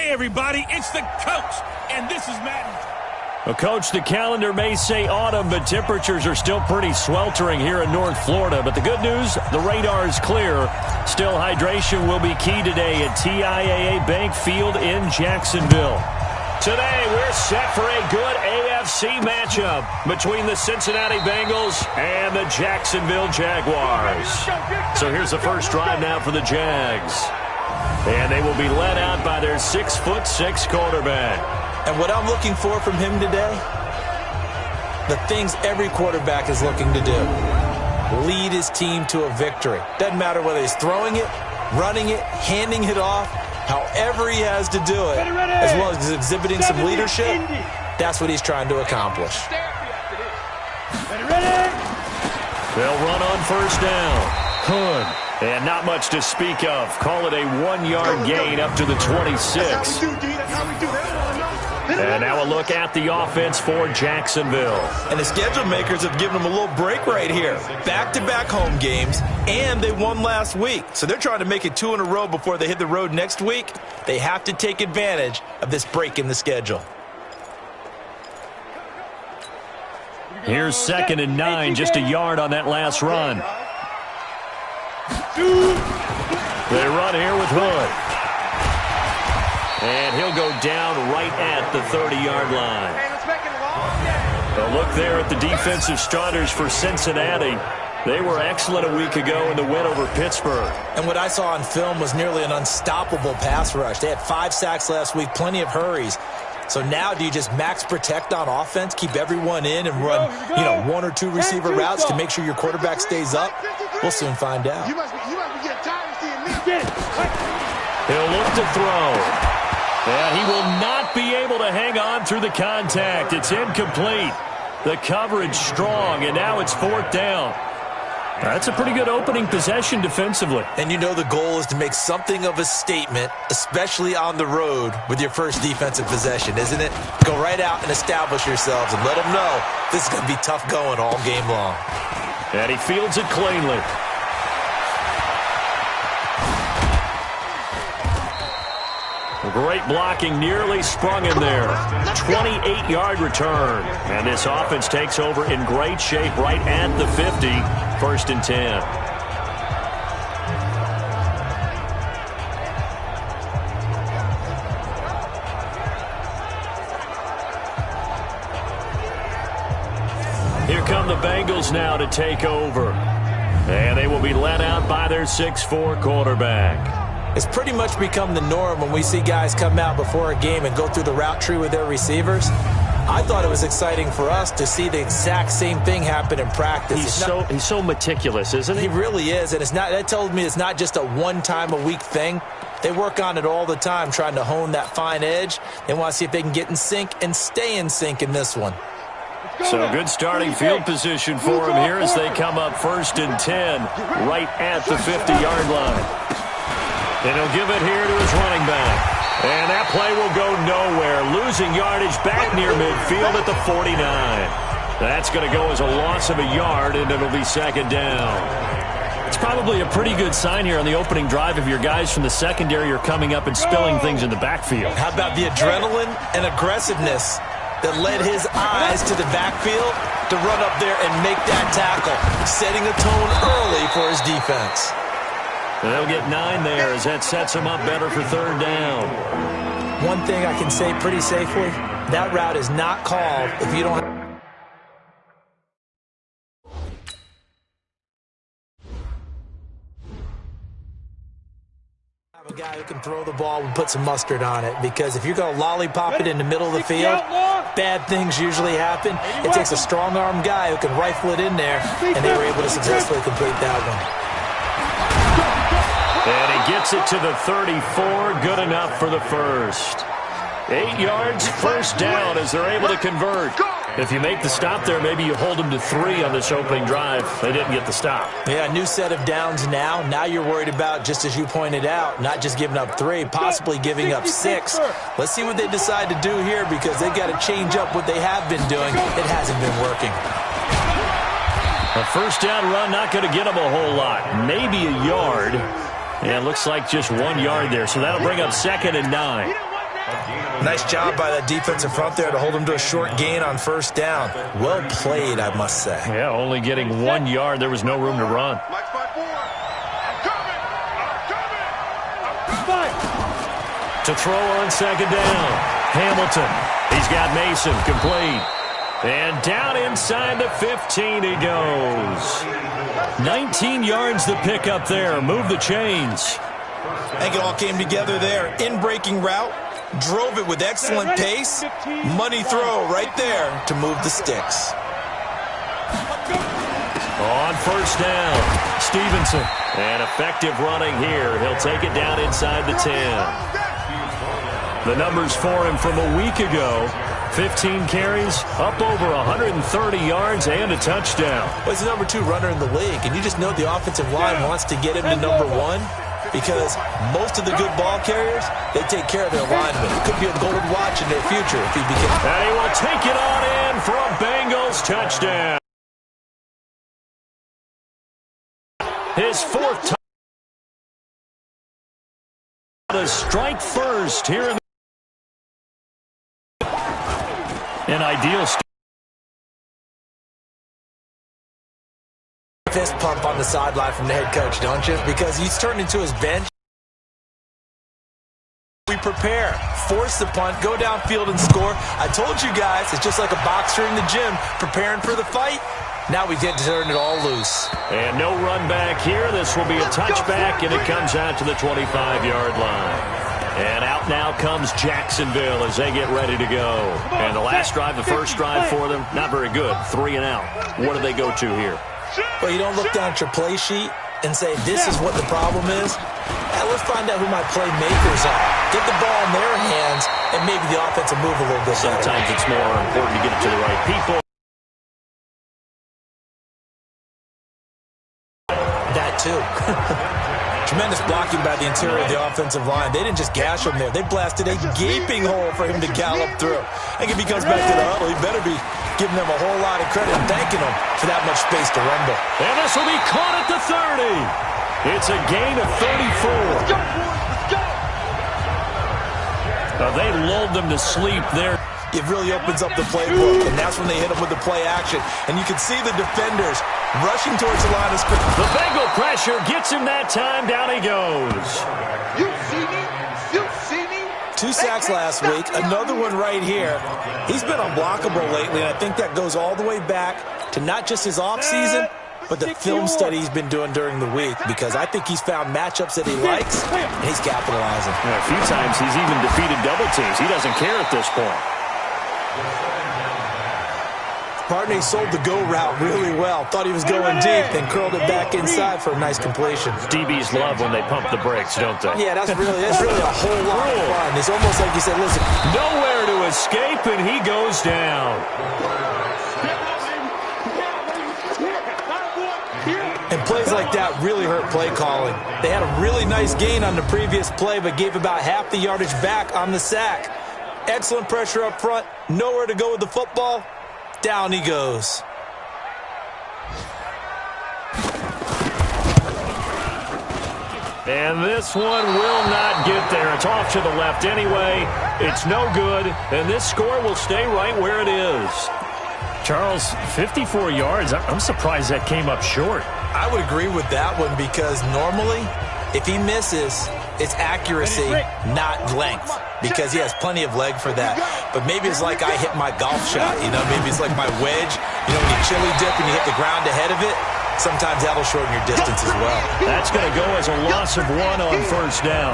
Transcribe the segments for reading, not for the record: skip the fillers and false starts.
Hey, everybody, it's the coach, and this is Madden. Well, Coach, the calendar may say autumn, but temperatures are still pretty sweltering here in North Florida. But the good news, the radar is clear. Still, hydration will be key today at TIAA Bank Field in Jacksonville. Today, we're set for a good AFC matchup between the Cincinnati Bengals and the Jacksonville Jaguars. So here's the first drive now for the Jags. And they will be led out by their 6'6" quarterback. And what I'm looking for from him today, the things every quarterback is looking to do. Lead his team to a victory. Doesn't matter whether he's throwing it, running it, handing it off, however he has to do it, as well as exhibiting some leadership, that's what he's trying to accomplish. They'll run on first down. Hood. And not much to speak of. Call it a 1-yard gain up to the 26. And now a look at the offense for Jacksonville. And the schedule makers have given them a little break right here. Back-to-back home games, and they won last week. So they're trying to make it 2 in a row before they hit the road next week. They have to take advantage of this break in the schedule. Here's 2nd and 9, just a yard on that last run. They run here with Hood. And he'll go down right at the 30-yard line. A look there at the defensive starters for Cincinnati. They were excellent a week ago in the win over Pittsburgh. And what I saw on film was nearly an unstoppable pass rush. They had 5 sacks last week, plenty of hurries. So now do you just max protect on offense, keep everyone in, and run, 1 or 2 receiver routes to make sure your quarterback stays up? We'll soon find out. He'll look to throw. And he will not be able to hang on through the contact. It's incomplete. The coverage strong, and now it's 4th down. That's a pretty good opening possession defensively. And you know the goal is to make something of a statement, especially on the road with your first defensive possession, isn't it? Go right out and establish yourselves and let them know this is going to be tough going all game long. And he fields it cleanly. Great blocking, nearly sprung in there. 28-yard return. And this offense takes over in great shape right at the 50. 1st and 10. Here come the Bengals now to take over. And they will be led out by their 6'4" quarterback. It's pretty much become the norm when we see guys come out before a game and go through the route tree with their receivers. I thought it was exciting for us to see the exact same thing happen in practice. He's so meticulous, isn't he? He really is, and that tells me it's not just a one-time-a-week thing. They work on it all the time, trying to hone that fine edge. They want to see if they can get in sync and stay in sync in this one. So good starting field position for him here as they come up 1st and 10 right at the 50-yard line. And he'll give it here to his running back. And that play will go nowhere. Losing yardage back near midfield at the 49. That's going to go as a loss of a yard, and it'll be 2nd down. It's probably a pretty good sign here on the opening drive if your guys from the secondary are coming up and spilling things in the backfield. How about the adrenaline and aggressiveness that led his eyes to the backfield to run up there and make that tackle, setting a tone early for his defense. They'll get 9 there as that sets them up better for 3rd down. One thing I can say pretty safely, that route is not called if you don't have a guy who can throw the ball and put some mustard on it, because if you're going to lollipop it in the middle of the field, bad things usually happen. It takes a strong-arm guy who can rifle it in there, and they were able to successfully complete that one. And he gets it to the 34, good enough for the first. 8 yards, 1st down as they're able to convert. If you make the stop there, maybe you hold them to 3 on this opening drive. They didn't get the stop. Yeah, new set of downs now. Now you're worried about, just as you pointed out, not just giving up 3, possibly giving up 6. Let's see what they decide to do here, because they've got to change up what they have been doing. It hasn't been working. A 1st down run, not going to get them a whole lot. Maybe a yard. Yeah, it looks like just 1 yard there, so that'll bring up 2nd and 9. Nice job by that defensive front there to hold him to a short gain on first down. Well played, I must say. Yeah, only getting 1 yard. There was no room to run. To throw on second down. Hamilton. He's got Mason complete. And down inside the 15 he goes. 19 yards to pick up there. Move the chains. I think it all came together there. In-breaking route. Drove it with excellent pace. Money throw right there to move the sticks. On first down, Stevenson. And effective running here. He'll take it down inside the 10. The numbers for him from a week ago. 15 carries, up over 130 yards, and a touchdown. Well, he's the number 2 runner in the league, and you just know the offensive line wants to get him to number 1 because most of the good ball carriers, they take care of their linemen. It could be a golden watch in their future if he becomes. And he will take it on in for a Bengals touchdown. His 4th touchdown. To strike first here in an ideal fist pump on the sideline from the head coach, don't you? Because he's turned into his bench. We prepare, force the punt, go downfield and score. I told you guys, it's just like a boxer in the gym preparing for the fight. Now we get to turn it all loose. And no run back here. This will be a touchback, and it comes out to the 25-yard line. And out now comes Jacksonville as they get ready to go. And the last drive, the first drive for them, not very good. 3 and out. What do they go to here? Well, you don't look down at your play sheet and say, this is what the problem is. Let's find out who my playmakers are. Get the ball in their hands, and maybe the offense will move a little bit better. Sometimes it's more important to get it to the right people. That, too. Tremendous blocking by the interior of the offensive line. They didn't just gash him there. They blasted a gaping hole for him to gallop through. I think if he comes back to the huddle, he better be giving them a whole lot of credit and thanking them for that much space to rumble. And this will be caught at the 30. It's a gain of 34. They lulled them to sleep there. It really opens up the playbook, and that's when they hit him with the play action. And you can see the defenders rushing towards the line of scrimmage. The Bengal pressure gets him that time. Down he goes. You see me? You see me? 2 sacks last week, another one right here. He's been unblockable lately, and I think that goes all the way back to not just his offseason, but the film study he's been doing during the week, because I think he's found matchups that he likes, and he's capitalizing. Yeah, a few times he's even defeated double teams. He doesn't care at this point. Partney sold the go route really well. Thought he was going deep, then curled it back inside for a nice completion. DBs love when they pump the brakes, don't they? Yeah, that's really a whole lot of fun. It's almost like you said, listen. Nowhere to escape, and he goes down. And plays like that really hurt play calling. They had a really nice gain on the previous play, but gave about half the yardage back on the sack. Excellent pressure up front. Nowhere to go with the football. Down he goes. And this one will not get there. It's off to the left anyway. It's no good, and this score will stay right where it is. Charles, 54 yards. I'm surprised that came up short. I would agree with that one, because normally, if he misses, it's accuracy, not length, because he has plenty of leg for that. But maybe it's like I hit my golf shot, you know? Maybe it's like my wedge. You know, when you chili dip and you hit the ground ahead of it, sometimes that'll shorten your distance as well. That's going to go as a loss of 1 on first down.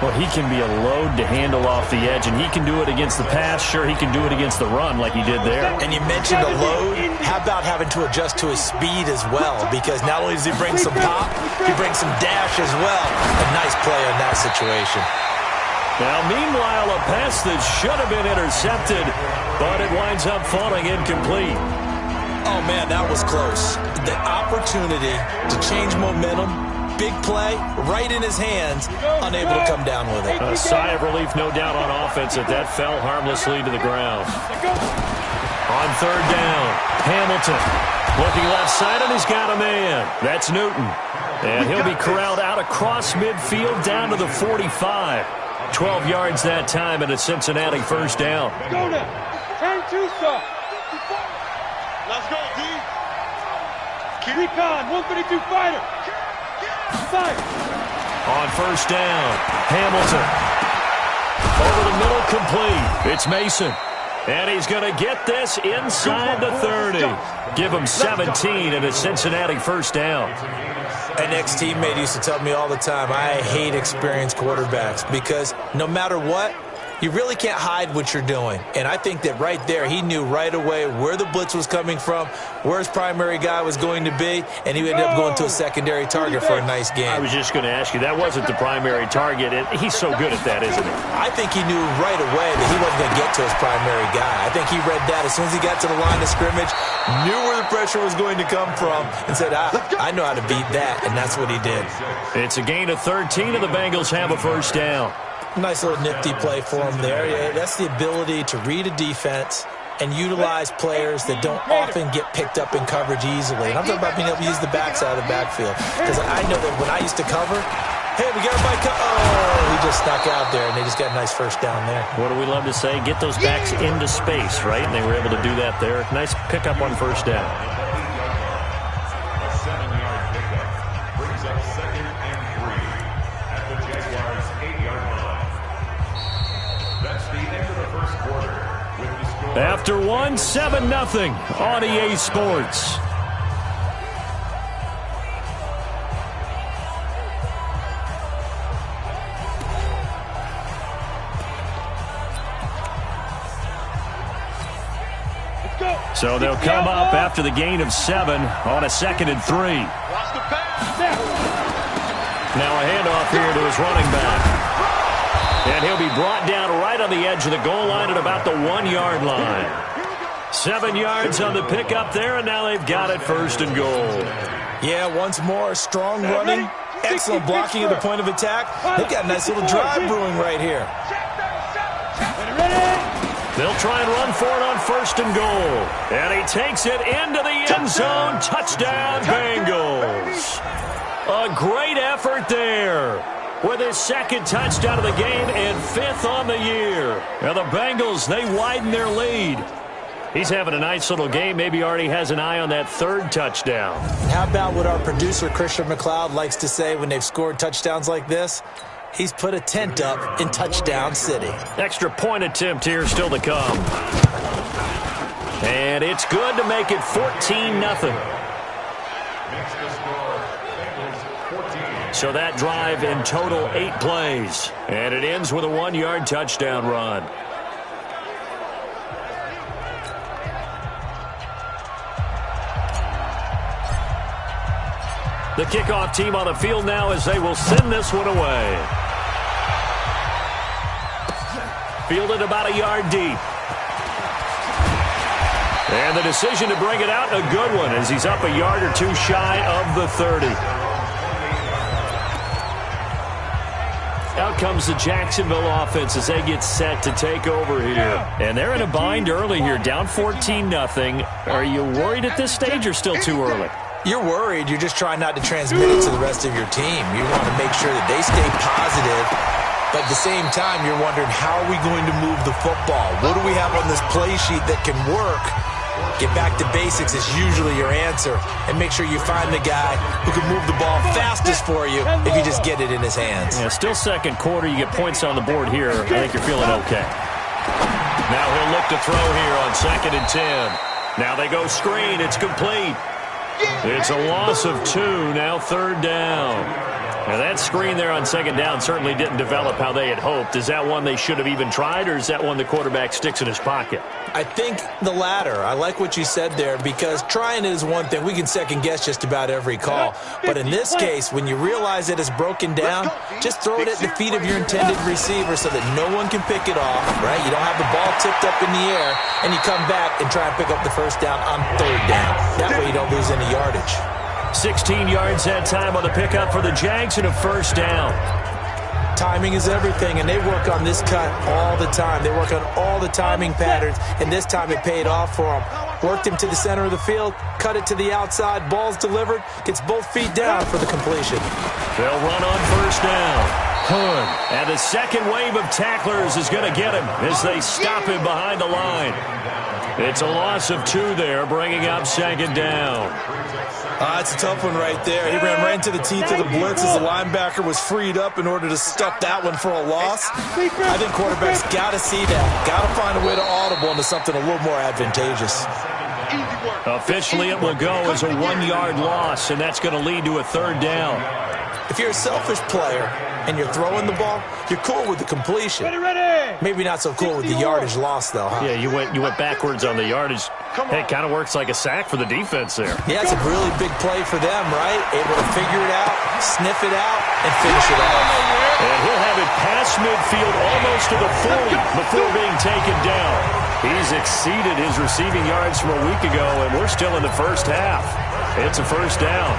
Well, he can be a load to handle off the edge, and he can do it against the pass. Sure, he can do it against the run like he did there. And you mentioned a load. How about having to adjust to his speed as well? Because not only does he bring some pop, he brings some dash as well. A nice play on that situation. Now, meanwhile, a pass that should have been intercepted, but it winds up falling incomplete. Oh, man, that was close. The opportunity to change momentum, big play, right in his hands, unable to come down with it. A sigh of relief, no doubt, on offense that fell harmlessly to the ground. On third down, Hamilton looking left side, and he's got a man. That's Newton. And he'll be corralled out across midfield down to the 45. 12 yards that time and a Cincinnati first down. Go now. Turn two, sir. Let's go, D. Recon, 132 fighter. Fire. On first down, Hamilton. Over the middle, complete. It's Mason. And he's going to get this inside the 30. Give him 17 and a Cincinnati first down. An ex-teammate used to tell me all the time, I hate experienced quarterbacks because no matter what, you really can't hide what you're doing. And I think that right there, he knew right away where the blitz was coming from, where his primary guy was going to be, and he ended up going to a secondary target for a nice game. I was just going to ask you, that wasn't the primary target. He's so good at that, isn't he? I think he knew right away that he wasn't going to get to his primary guy. I think he read that as soon as he got to the line of scrimmage, knew where the pressure was going to come from, and said, I know how to beat that, and that's what he did. It's a gain of 13, and the Bengals have a first down. Nice little nifty play for him there. Yeah, that's the ability to read a defense and utilize players that don't often get picked up in coverage easily. And I'm talking about being able to use the backside of the backfield. Because I know that when I used to cover, hey, we got everybody he just snuck out there, and they just got a nice first down there. What do we love to say? Get those backs into space, right? And they were able to do that there. Nice pickup on first down. After one, 7-0 on EA Sports. So they'll come up after the gain of 7 on a 2nd and 3. Now a handoff here to his running back. And he'll be brought down right on the edge of the goal line at about the 1-yard line. 7 yards on the pickup there, and now they've got it first and goal. Yeah, once more, strong running, excellent blocking at the point of attack. They've got a nice little drive brewing right here. They'll try and run for it on first and goal. And he takes it into the end zone. Touchdown, Bengals. A great effort there, with his 2nd touchdown of the game and 5th on the year. Now the Bengals, they widen their lead. He's having a nice little game. Maybe already has an eye on that 3rd touchdown. How about what our producer, Christian McLeod, likes to say when they've scored touchdowns like this? He's put a tent up in Touchdown City. Extra point attempt here still to come. And it's good to make it 14-0. So that drive in total 8 plays. And it ends with a 1-yard touchdown run. The kickoff team on the field now as they will send this one away. Fielded about a yard deep. And the decision to bring it out, a good one, as he's up a yard or two shy of the 30. Out comes the Jacksonville offense as they get set to take over here. And they're in a bind early here, down 14-0. Are you worried at this stage or still too early? You're worried. You're just trying not to transmit it to the rest of your team. You want to make sure that they stay positive. But at the same time, you're wondering, how are we going to move the football? What do we have on this play sheet that can work? Get back to basics is usually your answer. And make sure you find the guy who can move the ball fastest for you if you just get it in his hands. Yeah, still second quarter. You get points on the board here. I think you're feeling okay. Now he'll look to throw here on 2nd and 10. Now they go screen. It's complete. It's a loss of 2. Now 3rd down. Now that screen there on 2nd down certainly didn't develop how they had hoped. Is that one they should have even tried, or is that one the quarterback sticks in his pocket? I think the latter. I like what you said there, because trying it is one thing. We can second guess just about every call. But in this case, when you realize that it's broken down, just throw it at the feet of your intended receiver so that no one can pick it off, right? You don't have the ball tipped up in the air, and you come back and try and pick up the first down on 3rd down. That way you don't lose any yardage. 16 yards that time on the pickup for the Jags and a first down. Timing is everything, and they work on this cut all the time. They work on all the timing patterns, and this time it paid off for them. Worked him to the center of the field, cut it to the outside, ball's delivered, gets both feet down for the completion. They'll run on first down. Hood. And the second wave of tacklers is going to get him as they stop him behind the line. It's a loss of 2 there, bringing up second down. It's a tough one right there. He ran right into the teeth of the blitz as the linebacker was freed up in order to stuff that one for a loss. I think quarterbacks got to see that. Got to find a way to audible into something a little more advantageous. Officially, it will go as a 1-yard loss, and that's going to lead to a third down. If you're a selfish player and you're throwing the ball, you're cool with the completion. Maybe not so cool with the yardage loss, though, huh? Yeah, you went backwards on the yardage. Hey, it kind of works like a sack for the defense there. Yeah, it's a really big play for them, right? Able to figure it out, sniff it out, and finish it off. And he'll have it past midfield almost to the 40 before being taken down. He's exceeded his receiving yards from a week ago, and we're still in the first half. It's a first down.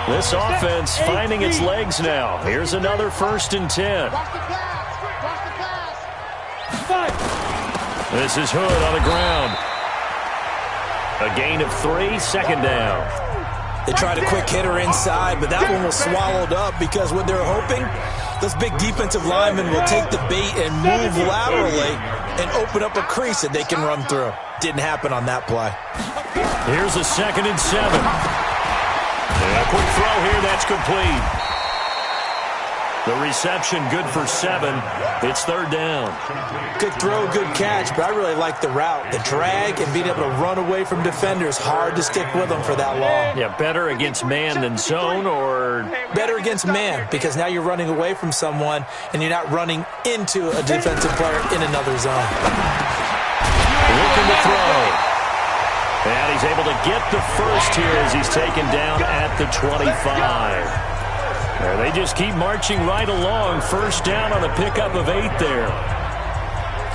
This offense finding its legs now. Here's another 1st and 10. This is Hood on the ground. A gain of 3, second down. They tried a quick hitter inside, but that one was swallowed up because what they're hoping, those big defensive linemen will take the bait and move laterally and open up a crease that they can run through. Didn't happen on that play. Here's a 2nd and 7. And a quick throw here, that's complete. The reception good for 7. It's third down. Good throw, good catch, but I really like the route. The drag and being able to run away from defenders, hard to stick with them for that long. Yeah, better against man than zone, or? Better against man, because now you're running away from someone and you're not running into a defensive player in another zone. Looking to throw. And he's able to get the first here as he's taken down at the 25. And they just keep marching right along. First down on a pickup of 8 there.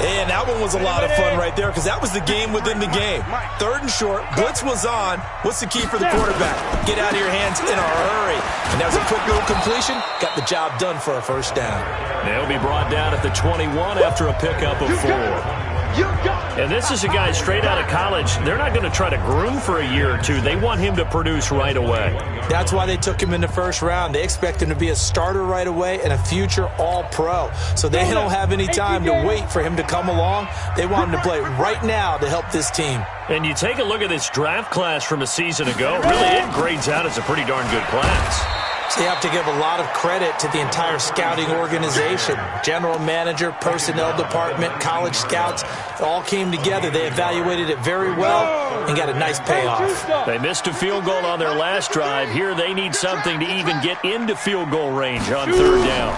And that one was a lot of fun right there because that was the game within the game. 3rd and short, blitz was on. What's the key for the quarterback? Get out of your hands in a hurry. And that was a quick little completion. Got the job done for a first down. They'll be brought down at the 21 after a pickup of 4. And this is a guy straight out of college. They're not going to try to groom for a year or 2. They want him to produce right away. That's why they took him in the first round. They expect him to be a starter right away and a future all-pro. So they don't have any time to wait for him to come along. They want him to play right now to help this team. And you take a look at this draft class from a season ago. Really, it grades out as a pretty darn good class. So you have to give a lot of credit to the entire scouting organization. General manager, personnel department, college scouts, all came together. They evaluated it very well and got a nice payoff. They missed a field goal on their last drive. Here they need something to even get into field goal range on third down.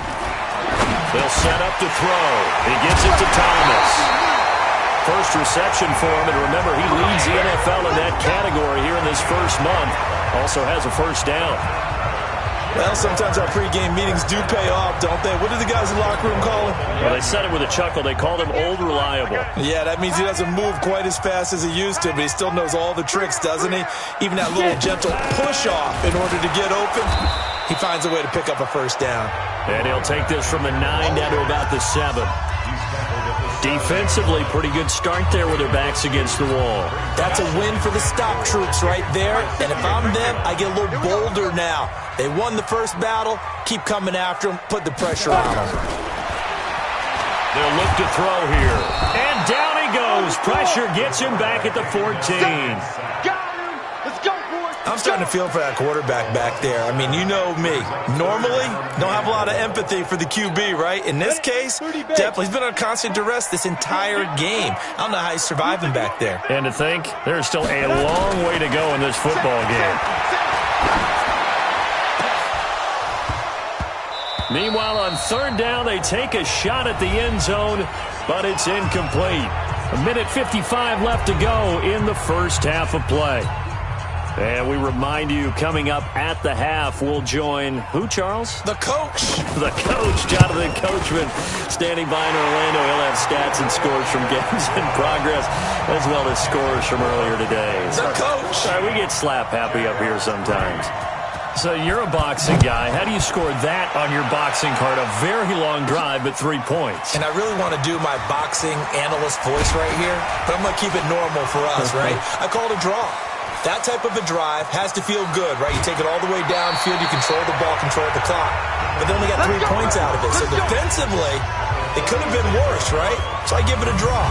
They'll set up to throw. He gets it to Thomas. First reception for him, and remember, he leads the NFL in that category here in this first month. Also has a first down. Well, sometimes our pregame meetings do pay off, don't they? What do the guys in the locker room call him? Well, they said it with a chuckle. They called him Old Reliable. Yeah, that means he doesn't move quite as fast as he used to, but he still knows all the tricks, doesn't he? Even that little gentle push-off in order to get open, he finds a way to pick up a first down. And he'll take this from the 9 down to about the 7. Defensively, pretty good start there with their backs against the wall. That's a win for the stop troops right there. And if I'm them, I get a little bolder now. They won the first battle. Keep coming after them. Put the pressure on them. They'll look to throw here. And down he goes. Pressure gets him back at the 14. Let's go, boys. I'm starting to feel for that quarterback back there. I mean, you know me. Normally, don't have a lot of empathy for the QB, right? In this case, definitely. He's been on constant duress this entire game. I don't know how he's surviving back there. And to think, there's still a long way to go in this football game. Meanwhile, on third down, they take a shot at the end zone, but it's incomplete. 1:55 left to go in the first half of play. And we remind you, coming up at the half, we'll join who, Charles? The coach. The coach, Jonathan Coachman, standing by in Orlando. He'll have stats and scores from games in progress, as well as scores from earlier today. The coach. Sorry, we get slap happy up here sometimes. So you're a boxing guy. How do you score that on your boxing card? A very long drive, but 3 points. And I really want to do my boxing analyst voice right here, but I'm going to keep it normal for us, right? I call it a draw. That type of a drive has to feel good, right? You take it all the way downfield, you control the ball, control the clock. But they only got 3 points out of it. So defensively, it could have been worse, right? So I give it a draw.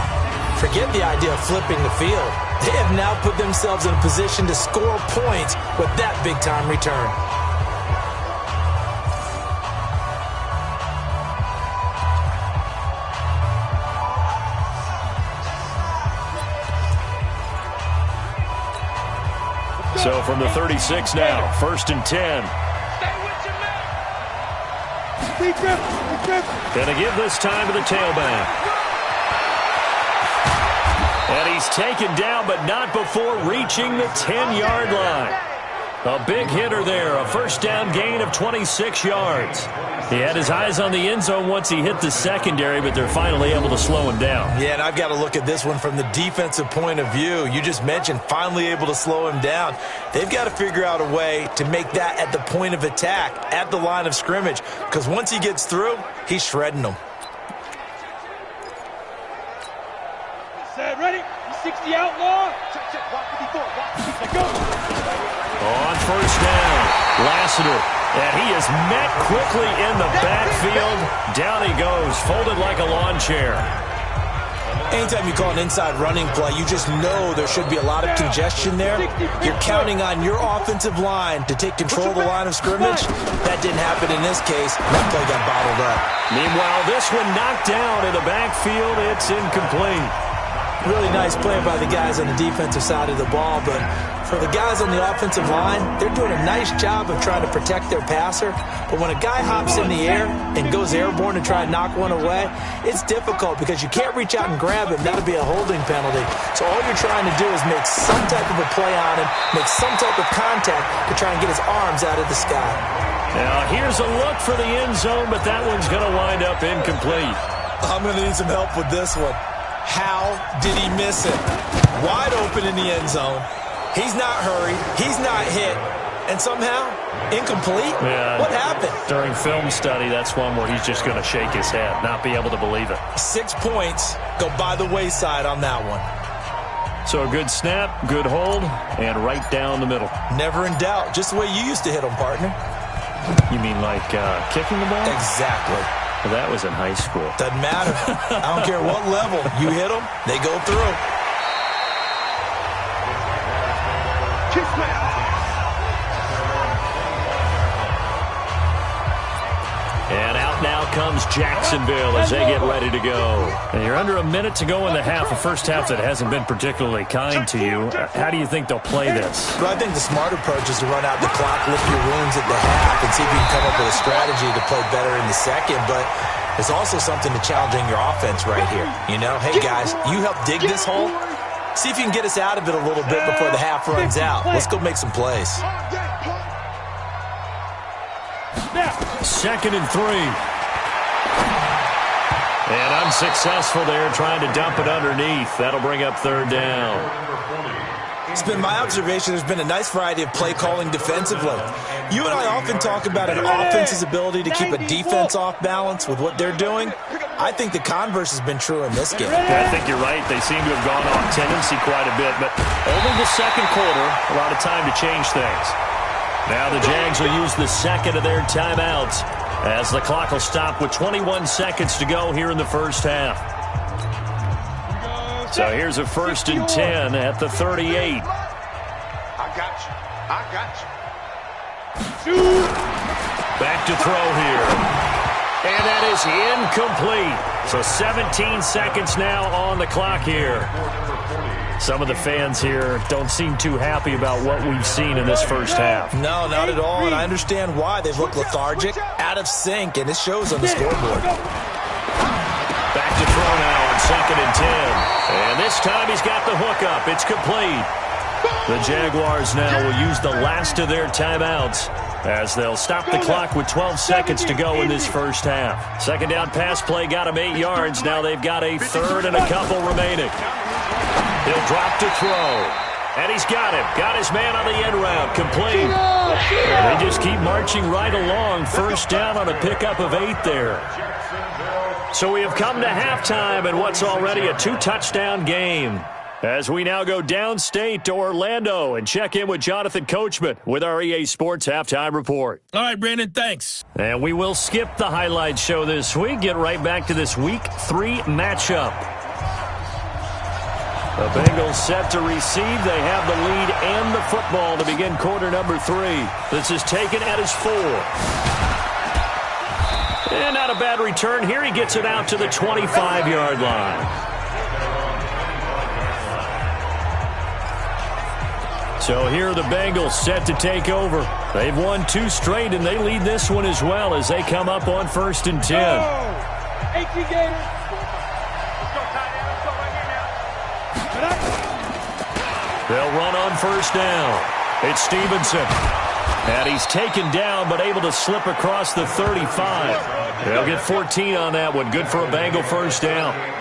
Forget the idea of flipping the field. They have now put themselves in a position to score points with that big-time return. So from the 36 now, 1st and 10. Gonna give this time to the tailback. And he's taken down, but not before reaching the 10-yard line. A big hitter there, a 1st down gain of 26 yards. He had his eyes on the end zone once he hit the secondary, but they're finally able to slow him down. Yeah, and I've got to look at this one from the defensive point of view. You just mentioned finally able to slow him down. They've got to figure out a way to make that at the point of attack, at the line of scrimmage, because once he gets through, he's shredding them. Set, ready? 60 outlaw. Go. On 1st down, Lassiter, and he is met quickly in the backfield. Down he goes, folded like a lawn chair. Anytime you call an inside running play, you just know there should be a lot of congestion there. You're counting on your offensive line to take control of the line of scrimmage. That didn't happen in this case. That play got bottled up. Meanwhile, this one knocked down in the backfield. It's incomplete. Really nice play by the guys on the defensive side of the ball, but for the guys on the offensive line, they're doing a nice job of trying to protect their passer. But when a guy hops in the air and goes airborne to try and knock one away, it's difficult because you can't reach out and grab him. That'll be a holding penalty. So all you're trying to do is make some type of a play on him, make some type of contact to try and get his arms out of the sky. Now here's a look for the end zone, but that one's going to wind up incomplete. I'm going to need some help with this one. How did he miss it? Wide open in the end zone. He's not hurried. He's not hit. And somehow, incomplete? Yeah. What happened? During film study, that's one where he's just going to shake his head, not be able to believe it. 6 points go by the wayside on that one. So a good snap, good hold, and right down the middle. Never in doubt. Just the way you used to hit them, partner. You mean like kicking the ball? Exactly. Well, that was in high school. Doesn't matter. I don't care what level. You hit them, they go through. And out now comes Jacksonville as they get ready to go. And you're under a minute to go in the half, a first half that hasn't been particularly kind to you. How do you think they'll play this? Well, I think the smart approach is to run out the clock, lick your wounds at the half, and see if you can come up with a strategy to play better in the second. But there's also something to challenging your offense right here. You know, hey, guys, you help dig this hole. See if you can get us out of it a little bit before the half runs out. Let's go make some plays. 2nd and 3. And unsuccessful there, trying to dump it underneath. That'll bring up 3rd down. It's been my observation there's been a nice variety of play calling defensively. You and I often talk about an offense's ability to keep a defense off balance with what they're doing. I think the converse has been true in this game. Yeah, I think you're right. They seem to have gone off tendency quite a bit, but only the 2nd quarter, a lot of time to change things. Now the Jags will use the 2nd of their timeouts as the clock will stop with 21 seconds to go here in the first half. So here's a 1st and 10 at the 38. I got you. I got you. Back to throw here. And that is incomplete. So 17 seconds now on the clock here. Some of the fans here don't seem too happy about what we've seen in this first half. No, not at all, and I understand why. They've looked lethargic, out of sync, and it shows on the scoreboard. Back to throw now on 2nd and 10. And this time he's got the hook up. It's complete. The Jaguars now will use the last of their timeouts as they'll stop the clock with 12 seconds to go in this first half. 2nd down pass play got him 8 yards. Now they've got a 3rd and a couple remaining. He'll drop to throw. And he's got him. Got his man on the end route. Complete. And they just keep marching right along. 1st down on a pickup of 8 there. So we have come to halftime in what's already a 2-touchdown game. As we now go downstate to Orlando and check in with Jonathan Coachman with our EA Sports Halftime Report. All right, Brandon, thanks. And we will skip the highlight show this week. Get right back to this Week 3 matchup. The Bengals set to receive. They have the lead and the football to begin quarter number 3. This is taken at his 4. And not a bad return here. He gets it out to the 25-yard line. So here are the Bengals set to take over. They've won 2 straight, and they lead this one as well as they come up on 1st and 10. Oh, 18 Gators. They'll run on 1st down. It's Stevenson. And he's taken down but able to slip across the 35. They'll get 14 on that one. Good for a Bengal 1st down.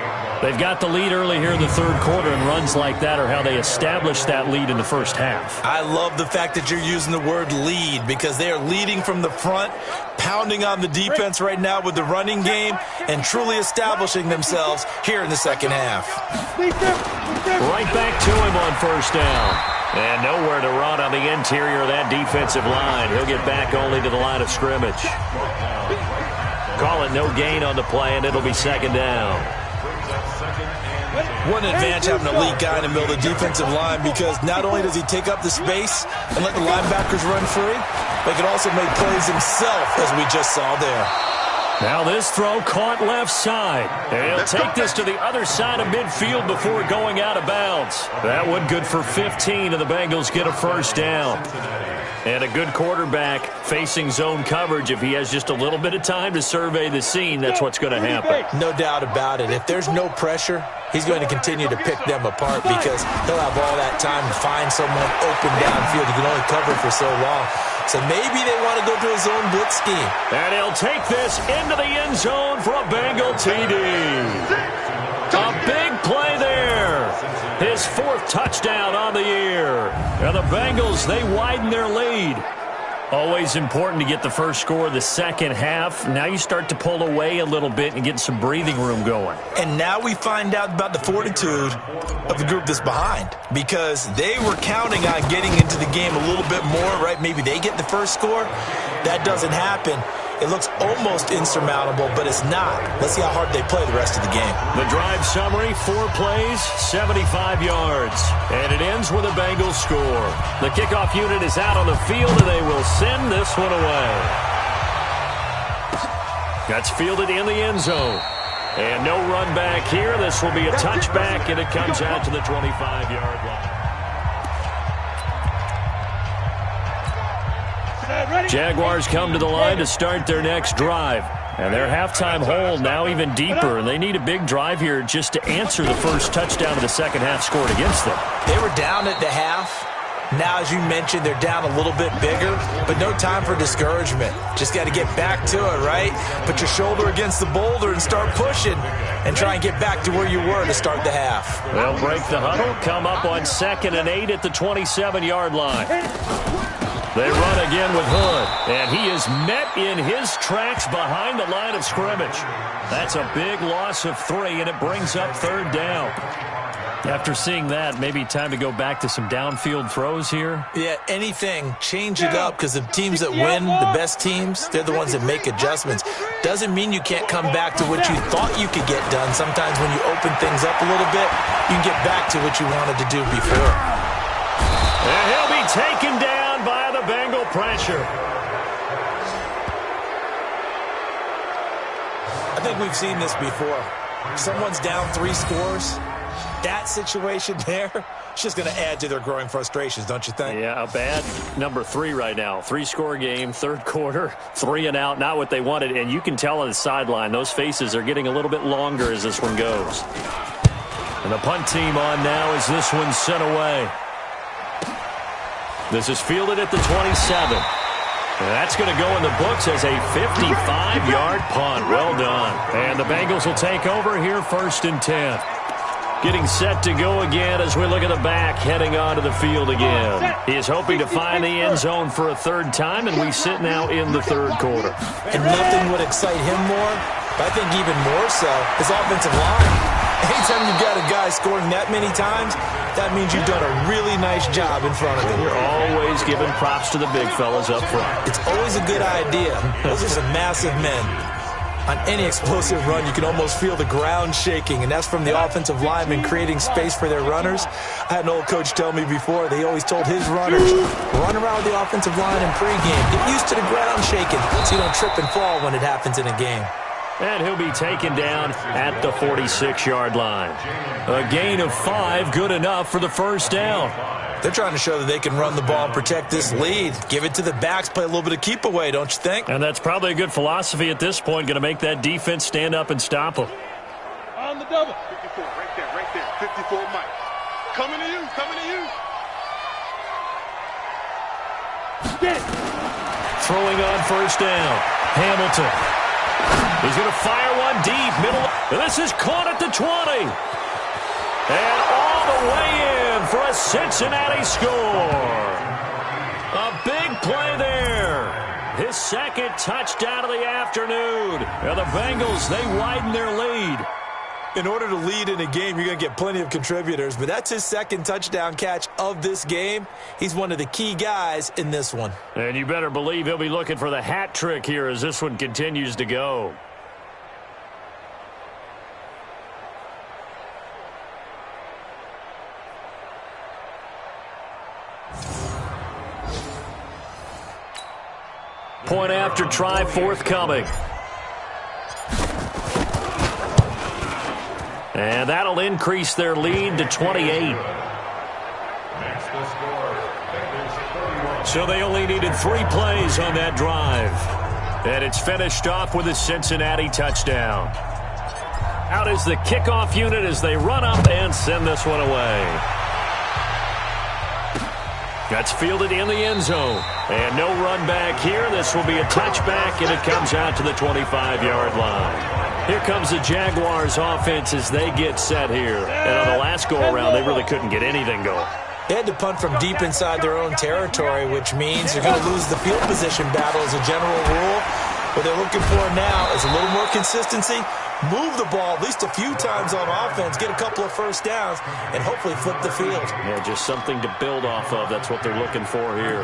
They've got the lead early here in the 3rd quarter, and runs like that are how they establish that lead in the 1st half. I love the fact that you're using the word lead because they are leading from the front, pounding on the defense right now with the running game, and truly establishing themselves here in the 2nd half. Right back to him on 1st down. And nowhere to run on the interior of that defensive line. He'll get back only to the line of scrimmage. Call it no gain on the play, and it'll be 2nd down. What an advantage having a lead guy in the middle of the defensive line because not only does he take up the space and let the linebackers run free, but he can also make plays himself, as we just saw there. Now this throw caught left side. He'll take this to the other side of midfield before going out of bounds. That one good for 15, and the Bengals get a 1st down. And a good quarterback facing zone coverage. If he has just a little bit of time to survey the scene, that's what's going to happen. No doubt about it. If there's no pressure, he's going to continue to pick them apart because he'll have all that time to find someone open downfield. He can only cover for so long. So maybe they want to go to a zone blitz scheme. And he'll take this into the end zone for a Bengal TD. A big play there. His 4th touchdown on the year. And the Bengals, they widen their lead. Always important to get the first score of the 2nd half. Now you start to pull away a little bit and get some breathing room going. And now we find out about the fortitude of the group that's behind because they were counting on getting into the game a little bit more, right? Maybe they get the first score. That doesn't happen. It looks almost insurmountable, but it's not. Let's see how hard they play the rest of the game. The drive summary, 4 plays, 75 yards. And it ends with a Bengals score. The kickoff unit is out on the field, and they will send this one away. That's fielded in the end zone. And no run back here. This will be a touchback, and it comes out to the 25-yard line. Jaguars come to the line to start their next drive. And their halftime hole now even deeper, and they need a big drive here just to answer the first touchdown of the 2nd half scored against them. They were down at the half. Now, as you mentioned, they're down a little bit bigger, but no time for discouragement. Just got to get back to it, right? Put your shoulder against the boulder and start pushing and try and get back to where you were to start the half. They'll break the huddle, come up on 2nd and 8 at the 27-yard line. They run again with Hood, and he is met in his tracks behind the line of scrimmage. That's a big loss of 3, and it brings up 3rd down. After seeing that, maybe time to go back to some downfield throws here. Yeah, anything. Change it up because the teams that win, the best teams, they're the ones that make adjustments. Doesn't mean you can't come back to what you thought you could get done. Sometimes when you open things up a little bit, you can get back to what you wanted to do before. And he'll be taken down by the Bengal pressure. I think we've seen this before. Someone's down 3 scores. That situation there, it's just going to add to their growing frustrations, don't you think? Yeah, a bad number 3 right now. 3-score game, 3rd quarter, 3 and out, not what they wanted. And you can tell on the sideline, those faces are getting a little bit longer as this one goes. And the punt team on now as this one's sent away. This is fielded at the 27. And that's going to go in the books as a 55-yard punt. Well done. And the Bengals will take over here 1st and 10. Getting set to go again as we look at the back heading onto the field again. He is hoping to find the end zone for a 3rd time, and we sit now in the 3rd quarter. And nothing would excite him more, but I think even more so, his offensive line. Anytime you've got a guy scoring that many times, that means you've done a really nice job in front of him. You're always giving props to the big fellas up front. It's always a good idea. Those are some massive men. On any explosive run, you can almost feel the ground shaking, and that's from the offensive linemen creating space for their runners. I had an old coach tell me before, they always told his runners, run around with the offensive line in pregame. Get used to the ground shaking so you don't trip and fall when it happens in a game. And he'll be taken down at the 46-yard line. A gain of 5, good enough for the first down. They're trying to show that they can run the ball and protect this lead. Give it to the backs, play a little bit of keep away, don't you think? And that's probably a good philosophy at this point, going to make that defense stand up and stop them. On the double. 54, right there. 54 Mike. Coming to you, coming to you. Get. Throwing on first down. Hamilton. He's going to fire one deep, middle. This is caught at the 20. And all the way in for a Cincinnati score. A big play there. His second touchdown of the afternoon. And the Bengals, they widen their lead. In order to lead in a game, you're going to get plenty of contributors, but that's his second touchdown catch of this game. He's one of the key guys in this one. And you better believe he'll be looking for the hat trick here as this one continues to go. Point after try forthcoming. And that'll increase their lead to 28. So they only needed 3 plays on that drive. And it's finished off with a Cincinnati touchdown. Out is the kickoff unit as they run up and send this one away. That's fielded in the end zone. And no run back here. This will be a touchback, and it comes out to the 25-yard line. Here comes the Jaguars offense as they get set here. And on the last go-around, they really couldn't get anything going. They had to punt from deep inside their own territory, which means they're going to lose the field position battle as a general rule. What they're looking for now is a little more consistency, move the ball at least a few times on offense, get a couple of first downs, and hopefully flip the field. Yeah, just something to build off of. That's what they're looking for here.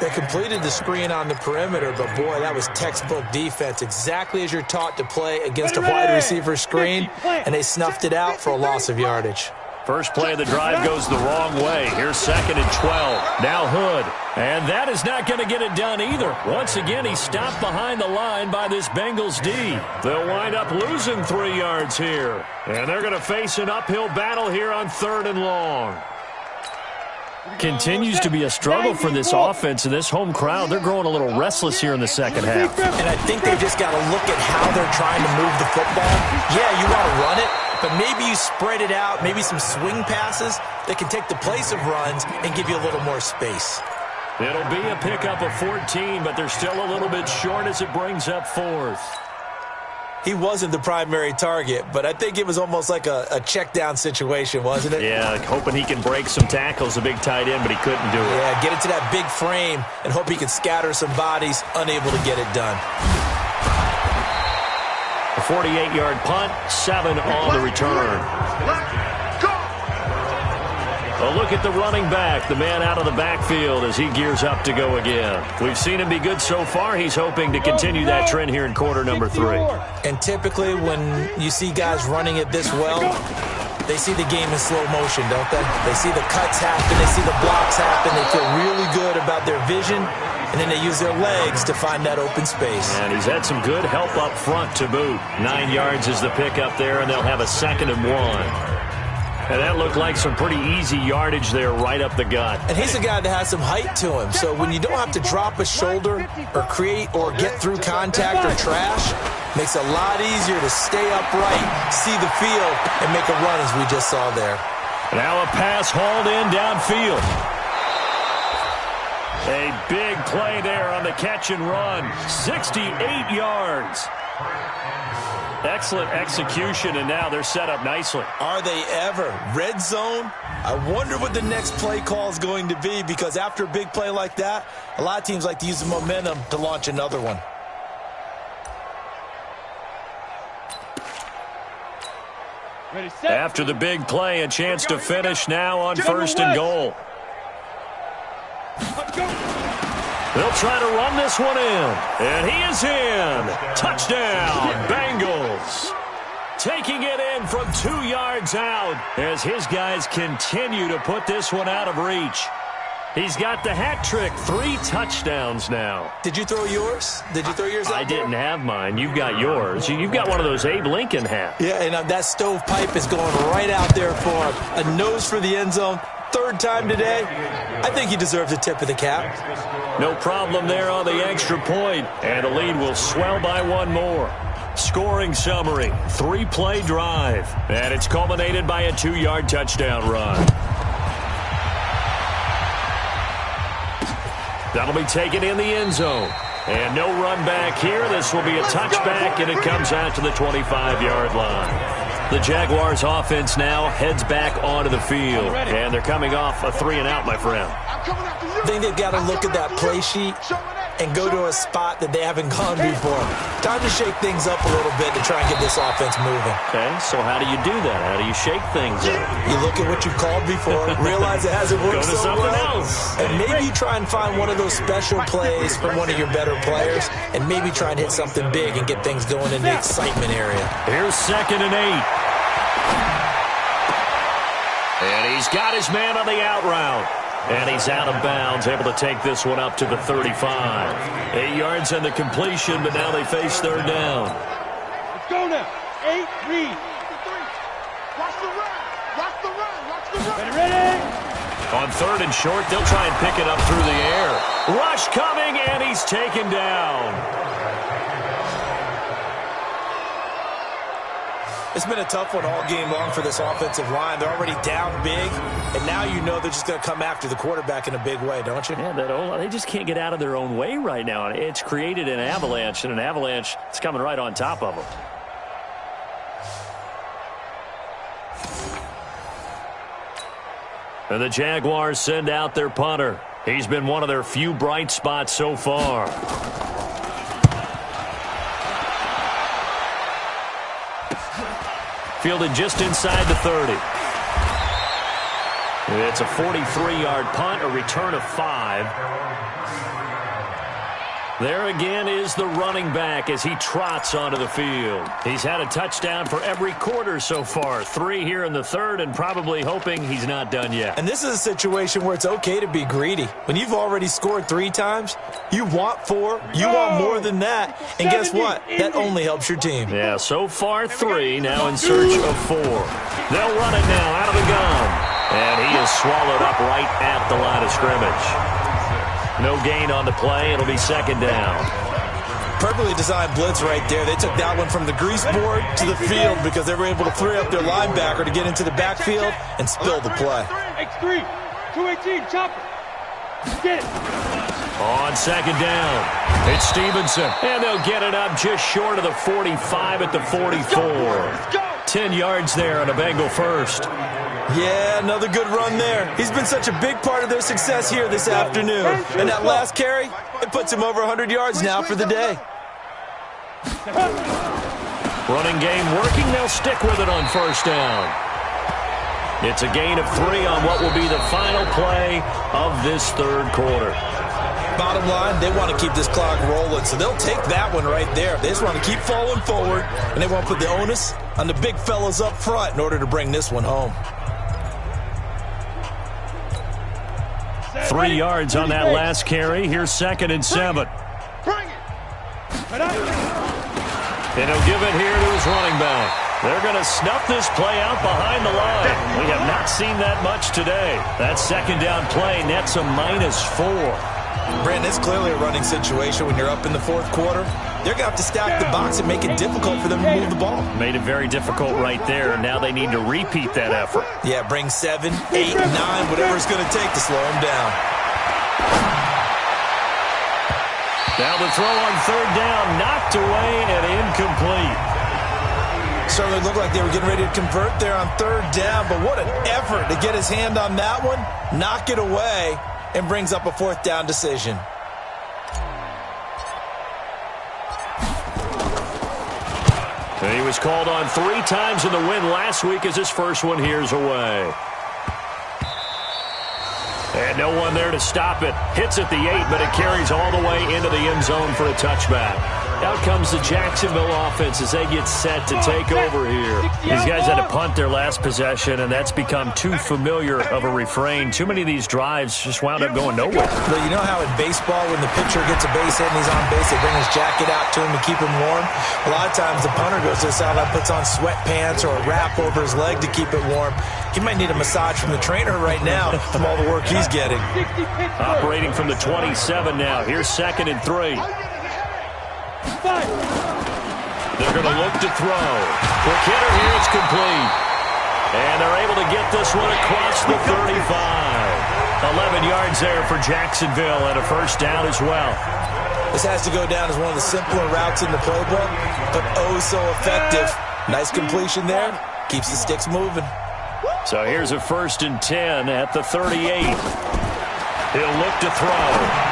They completed the screen on the perimeter, but boy, that was textbook defense. Exactly as you're taught to play against a wide receiver screen, and they snuffed it out for a loss of yardage. First play of the drive goes the wrong way. Here's 2nd and 12. Now Hood. And that is not going to get it done either. Once again, he's stopped behind the line by this Bengals D. They'll wind up losing 3 yards here. And they're going to face an uphill battle here on 3rd and long. Continues to be a struggle for this offense and this home crowd. They're growing a little restless here in the second half. And I think they've just got to look at how they're trying to move the football. Yeah, you want to run it, but maybe you spread it out, maybe some swing passes that can take the place of runs and give you a little more space. It'll be a pickup of 14, but they're still a little bit short as it brings up 4th. He wasn't the primary target, but I think it was almost like a check down situation, wasn't it? Yeah, hoping he can break some tackles, a big tight end, but he couldn't do it. Yeah, get it to that big frame and hope he can scatter some bodies, unable to get it done. A 48-yard punt, 7 on the return. A look at the running back, the man out of the backfield as he gears up to go again. We've seen him be good so far. He's hoping to continue that trend here in quarter number 3. And typically when you see guys running it this well, they see the game in slow motion, don't they? They see the cuts happen, they see the blocks happen, they feel really good about their vision, and then they use their legs to find that open space. And he's had some good help up front to boot. 9 yards is the pickup there, and they'll have a 2nd and 1. And that looked like some pretty easy yardage there right up the gut. And he's a guy that has some height to him. So when you don't have to drop a shoulder or create or get through contact or trash, makes it a lot easier to stay upright, see the field, and make a run as we just saw there. Now a pass hauled in downfield. A big play there on the catch and run. 68 yards. Excellent execution, and now they're set up nicely. Are they ever? Red zone? I wonder what the next play call is going to be, because after a big play like that, a lot of teams like to use the momentum to launch another one. Ready, set. After the big play, a chance to finish now on first and goal. They'll try to run this one in. And he is in. Touchdown, Bengals. Taking it in from 2 yards out as his guys continue to put this one out of reach. He's got the hat trick, 3 touchdowns now. Did you throw yours? Did you throw yours out I didn't have mine. You've got yours. You've got one of those Abe Lincoln hats. Yeah, and that stovepipe is going right out there for him. A nose for the end zone. 3rd time today. I think he deserves a tip of the cap. No problem there on the extra point. And the lead will swell by 1 more. Scoring summary, 3-play drive. And it's culminated by a 2-yard touchdown run. That'll be taken in the end zone. And no run back here. This will be a touchback, and it comes out to the 25-yard line. The Jaguars offense now heads back onto the field. And they're coming off a 3-and-out, my friend. I think they've got to look at that play sheet and go to a spot that they haven't gone before. Time to shake things up a little bit to try and get this offense moving. Okay, so how do you do that? How do you shake things up? You look at what you called before, realize it hasn't worked Go to so something well, else. and maybe you try and find one of those special plays from one of your better players, and maybe try and hit something big and get things going in the excitement area. Here's 2nd and 8. And he's got his man on the out route. And he's out of bounds, able to take this one up to the 35. 8 yards on the completion, but now they face 3rd down. Let's go now. 8, read. Watch the run. Watch the run. Watch the run. Ready. On 3rd and short, they'll try and pick it up through the air. Rush coming, and he's taken down. It's been a tough one all game long for this offensive line. They're already down big, and now you know they're just going to come after the quarterback in a big way, don't you? Yeah, they just can't get out of their own way right now. It's created an avalanche, and an avalanche is coming right on top of them. And the Jaguars send out their punter. He's been one of their few bright spots so far. Fielded just inside the 30. It's a 43-yard punt, a return of 5. There again is the running back as he trots onto the field. He's had a touchdown for every quarter so far. 3 here in the 3rd, and probably hoping he's not done yet. And this is a situation where it's okay to be greedy. When you've already scored 3 times, you want 4, you want more than that. And guess what? That only helps your team. Yeah, so far 3, now in search of 4. They'll run it now out of the gun. And he is swallowed up right at the line of scrimmage. No gain on the play. It'll be 2nd down. Perfectly designed blitz right there. They took that one from the grease board to the field because they were able to free up their linebacker to get into the backfield and spill the play. X3, 218, chopper. Get it. On 2nd down, it's Stevenson. And they'll get it up just short of the 45 at the 44. 10 yards there on a Bengal first. Yeah, another good run there. He's been such a big part of their success here this afternoon. And that last carry, it puts him over 100 yards now for the day. Running game working. They'll stick with it on 1st down. It's a gain of 3 on what will be the final play of this 3rd quarter. Bottom line, they want to keep this clock rolling, so they'll take that one right there. They just want to keep falling forward, and they want to put the onus on the big fellas up front in order to bring this one home. 3 yards on that last carry. Here's 2nd and 7. Bring it. And he'll give it here to his running back. They're going to snuff this play out behind the line. We have not seen that much today. That 2nd down play nets a -4. Brandon, it's clearly a running situation when you're up in the 4th quarter. They're going to have to stack the box and make it difficult for them to move the ball. Made it very difficult right there. Now they need to repeat that effort. Yeah, bring 7, 8, 9, whatever it's going to take to slow them down. Now the throw on 3rd down, knocked away and incomplete. Certainly looked like they were getting ready to convert there on 3rd down, but what an effort to get his hand on that one, knock it away, and brings up a 4th down decision. He was called on 3 times in the win last week as his first one here's away. And no one there to stop it. Hits at the 8, but it carries all the way into the end zone for a touchback. Out comes the Jacksonville offense as they get set to take over here. These guys had to punt their last possession, and that's become too familiar of a refrain. Too many of these drives just wound up going nowhere. But you know how in baseball, when the pitcher gets a base hit and he's on base, they bring his jacket out to him to keep him warm? A lot of times the punter goes to the sideline, puts on sweatpants or a wrap over his leg to keep it warm. He might need a massage from the trainer right now from all the work he's getting. Operating from the 27 now. Here's 2nd and 3. They're going to look to throw. Quick hitter here, it's complete. And they're able to get this one across the 35. 11 yards there for Jacksonville and a first down as well. This has to go down as one of the simpler routes in the playbook, but oh so effective. Nice completion there. Keeps the sticks moving. So here's a 1st and 10 at the 38. He'll look to throw.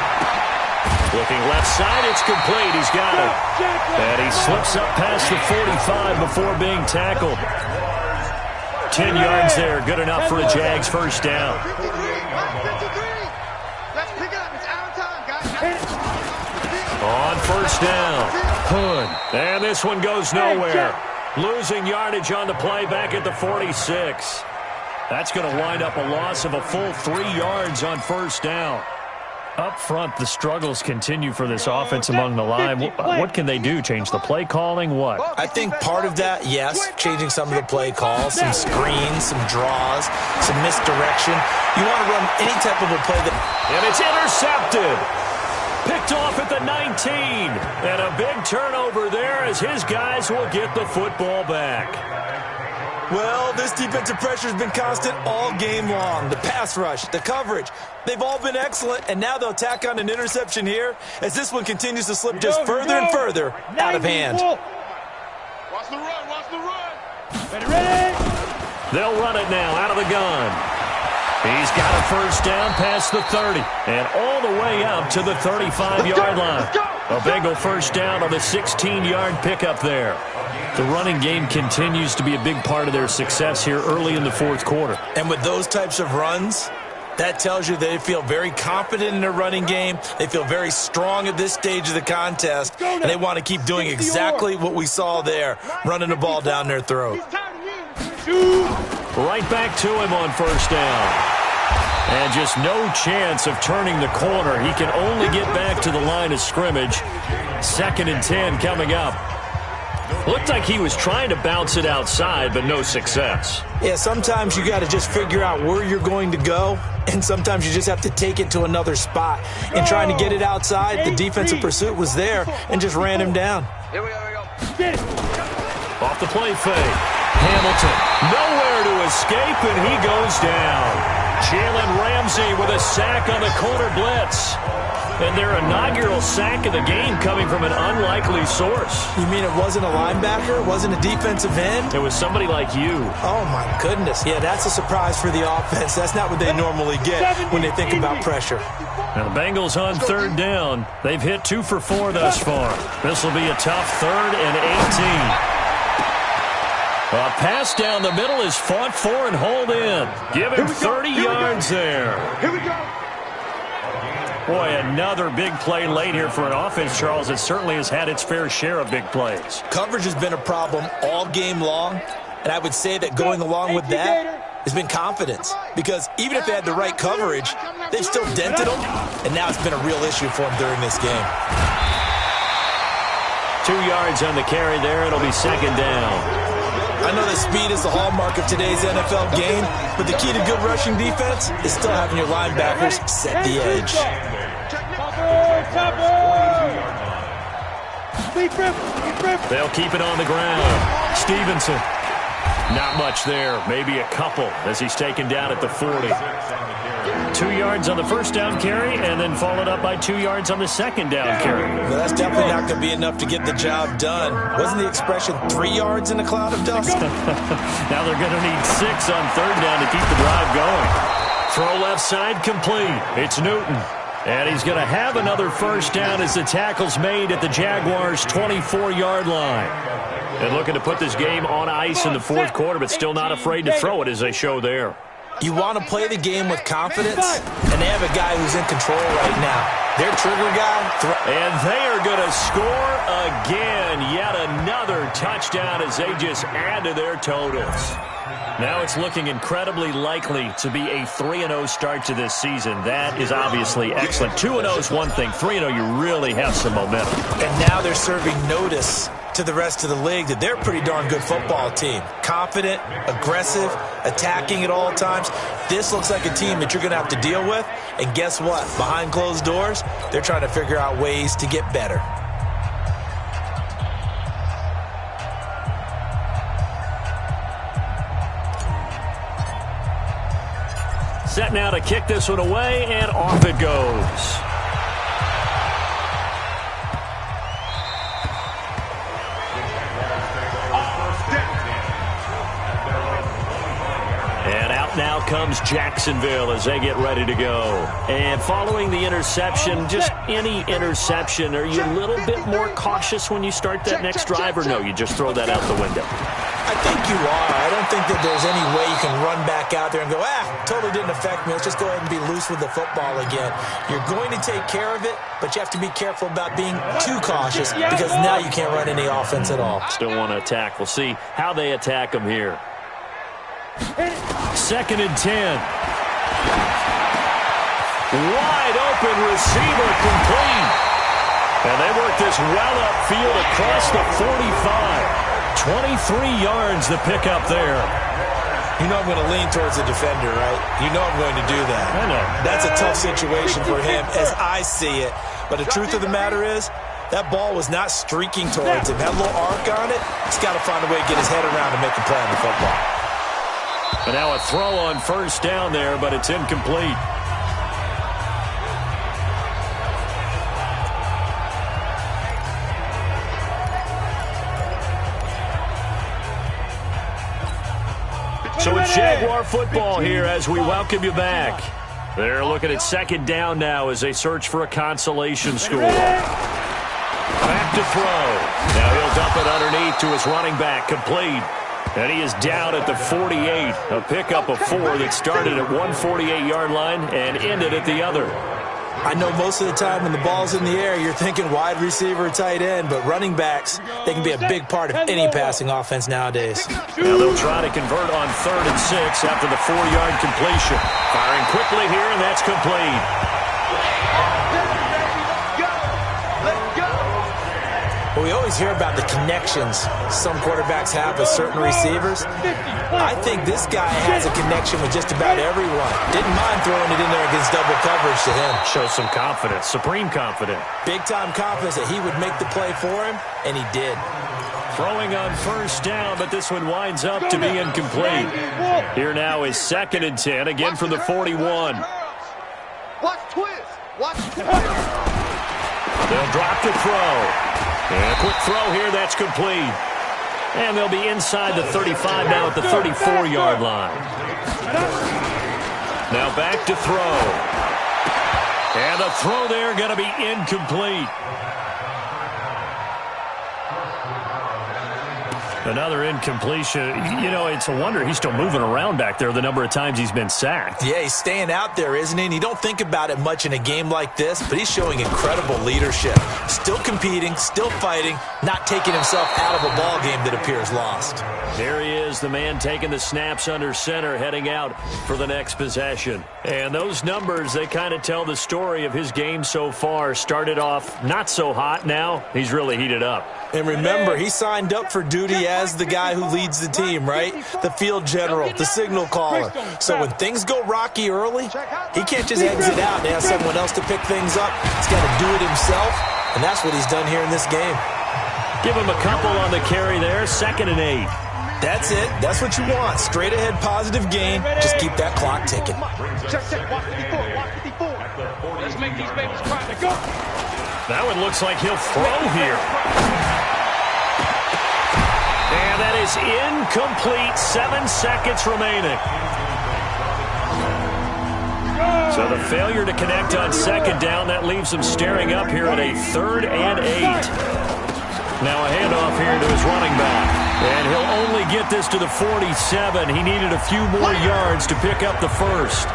Looking left side, it's complete. He's got it. And he slips up past the 45 before being tackled. 10 yards there, good enough for a Jags first down. Let's pick it up. It's our time, guys. On first down, Hood. And this one goes nowhere. Losing yardage on the play back at the 46. That's going to wind up a loss of a full 3 yards on first down. Up front, the struggles continue for this offense among the line. What can they do? Change the play calling? What? I think part of that, yes, changing some of the play calls, some screens, some draws, some misdirection. You want to run any type of a play that... And it's intercepted. Picked off at the 19. And a big turnover there as his guys will get the football back. Well, this defensive pressure has been constant all game long. The pass rush, the coverage, they've all been excellent, and now they'll tack on an interception here as this one continues to slip just further and further out of hand. Watch the run, watch the run. Ready? They'll run it now out of the gun. He's got a first down past the 30 and all the way up to the 35-yard line. A Bengal first down on the 16-yard pickup there. The running game continues to be a big part of their success here early in the fourth quarter. And with those types of runs, that tells you they feel very confident in their running game. They feel very strong at this stage of the contest, and they want to keep doing exactly what we saw there, running the ball down their throat. Right back to him on first down. And just no chance of turning the corner. He can only get back to the line of scrimmage. 2nd and 10 coming up. Looked like he was trying to bounce it outside, but no success. Yeah, sometimes you got to just figure out where you're going to go, and sometimes you just have to take it to another spot. In trying to get it outside, the defensive pursuit was there and just ran him down. Here we go. Get it. Off the play fake. Hamilton nowhere to escape, and he goes down. Jalen Ramsey with a sack on the corner blitz. And their inaugural sack of the game coming from an unlikely source. You mean it wasn't a linebacker? It wasn't a defensive end? It was somebody like you. Oh, my goodness. Yeah, that's a surprise for the offense. That's not what they normally get when they think about pressure. Now the Bengals on 3rd down. They've hit 2 for 4 thus far. This will be a tough 3rd and 18. A pass down the middle is fought for and hauled in. Give him 30 yards there. Here we go. Boy, another big play late here for an offense, Charles. It certainly has had its fair share of big plays. Coverage has been a problem all game long, and I would say that going along with that has been confidence. Because even if they had the right coverage, they've still dented them, and now it's been a real issue for them during this game. 2 yards on the carry there. It'll be 2nd down. I know that speed is the hallmark of today's NFL game, but the key to good rushing defense is still having your linebackers set the edge. They'll keep it on the ground. Stevenson. Not much there. Maybe a couple as he's taken down at the 40. 2 yards on the first down carry and then followed up by 2 yards on the second down carry. Well, that's definitely not going to be enough to get the job done. Wasn't the expression 3 yards in a cloud of dust? Now they're going to need 6 on 3rd down to keep the drive going. Throw left side complete. It's Newton. And he's going to have another first down as the tackle's made at the Jaguars' 24-yard line. And looking to put this game on ice in the fourth quarter, but still not afraid to throw it as they show there. You want to play the game with confidence, and they have a guy who's in control right now. Their trigger guy. And they are going to score again. Yet another touchdown as they just add to their totals. Now it's looking incredibly likely to be a 3-0 start to this season. That is obviously excellent. 2-0 is one thing. 3-0, you really have some momentum. And now they're serving notice to the rest of the league that they're a pretty darn good football team. Confident, aggressive, attacking at all times. This looks like a team that you're going to have to deal with. And guess what? Behind closed doors, they're trying to figure out ways to get better. Set now to kick this one away, and off it goes. And out now comes Jacksonville as they get ready to go. And following the interception, just any interception, are you a little bit more cautious when you start that next drive, or no, you just throw that out the window? I think you are. I don't think that there's any way you can run back out there and go, totally didn't affect me. Let's just go ahead and be loose with the football again. You're going to take care of it, but you have to be careful about being too cautious because now you can't run any offense at all. Still want to attack. We'll see how they attack them here. 2nd and 10. Wide open receiver complete. And they work this well upfield across the 45. 23 yards the pickup there. You know I'm going to lean towards the defender, right? You know I'm going to do that. I know. That's a tough situation for him as I see it. But the truth of the matter is, that ball was not streaking towards him. Had a little arc on it. He's got to find a way to get his head around and make a play on the football. And now a throw on first down there, but it's incomplete. So it's Jaguar football here as we welcome you back. They're looking at 2nd down now as they search for a consolation score. Back to throw. Now he'll dump it underneath to his running back, complete. And he is down at the 48. A pickup of 4 that started at 148-yard line and ended at the other. I know most of the time when the ball's in the air, you're thinking wide receiver, tight end, but running backs, they can be a big part of any passing offense nowadays. Now they'll try to convert on 3rd and 6 after the 4-yard completion. Firing quickly here, and that's complete. Well, we always hear about the connections some quarterbacks have with certain receivers. I think this guy has a connection with just about everyone. Didn't mind throwing it in there against double coverage to him. Shows some confidence, supreme confidence. Big-time confidence that he would make the play for him, and he did. Throwing on first down, but this one winds up to be incomplete. Here now is 2nd and 10, again from the 41. Watch twist. Watch twist. They'll drop to throw. And a quick throw here, that's complete. And they'll be inside the 35 now at the 34-yard line. Now back to throw. And the throw there going to be incomplete. Another incompletion. You know, it's a wonder he's still moving around back there the number of times he's been sacked. Yeah, he's staying out there, isn't he? And you don't think about it much in a game like this, but he's showing incredible leadership. Still competing, still fighting, not taking himself out of a ball game that appears lost. There he is, the man taking the snaps under center, heading out for the next possession. And those numbers, they kind of tell the story of his game so far. Started off not so hot, now he's really heated up. And remember, he signed up for duty as the guy who leads the team, right? The field general, the signal caller. So when things go rocky early, he can't just exit out and ask someone else to pick things up. He's got to do it himself, and that's what he's done here in this game. Give him a couple on the carry there, 2nd and 8. That's it. That's what you want. Straight ahead positive gain. Just keep that clock ticking. Check. Watch 54. Watch 54. Let's make these babies cry. Let's go. That one looks like he'll throw here. And that is incomplete. 7 seconds remaining. So the failure to connect on 2nd down, that leaves them staring up here at a 3rd and 8. Now a handoff here to his running back. And he'll only get this to the 47. He needed a few more yards to pick up the first.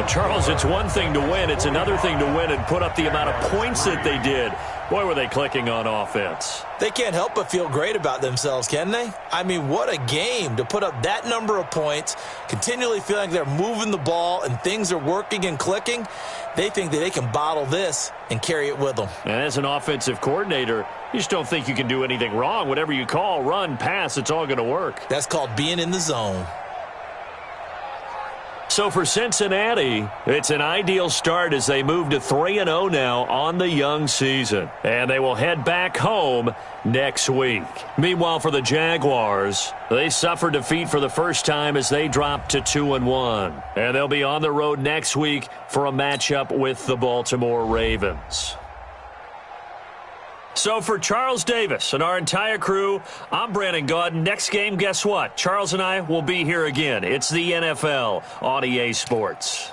Charles, it's one thing to win. It's another thing to win and put up the amount of points that they did. Boy, were they clicking on offense. They can't help but feel great about themselves, can they? I mean, what a game to put up that number of points, continually feeling like they're moving the ball and things are working and clicking. They think that they can bottle this and carry it with them. And as an offensive coordinator, you just don't think you can do anything wrong. Whatever you call, run, pass, it's all going to work. That's called being in the zone. So for Cincinnati, it's an ideal start as they move to 3-0 now on the young season. And they will head back home next week. Meanwhile, for the Jaguars, they suffered defeat for the first time as they dropped to 2-1. And they'll be on the road next week for a matchup with the Baltimore Ravens. So for Charles Davis and our entire crew, I'm Brandon Gaudin. Next game, guess what? Charles and I will be here again. It's the NFL on EA Sports.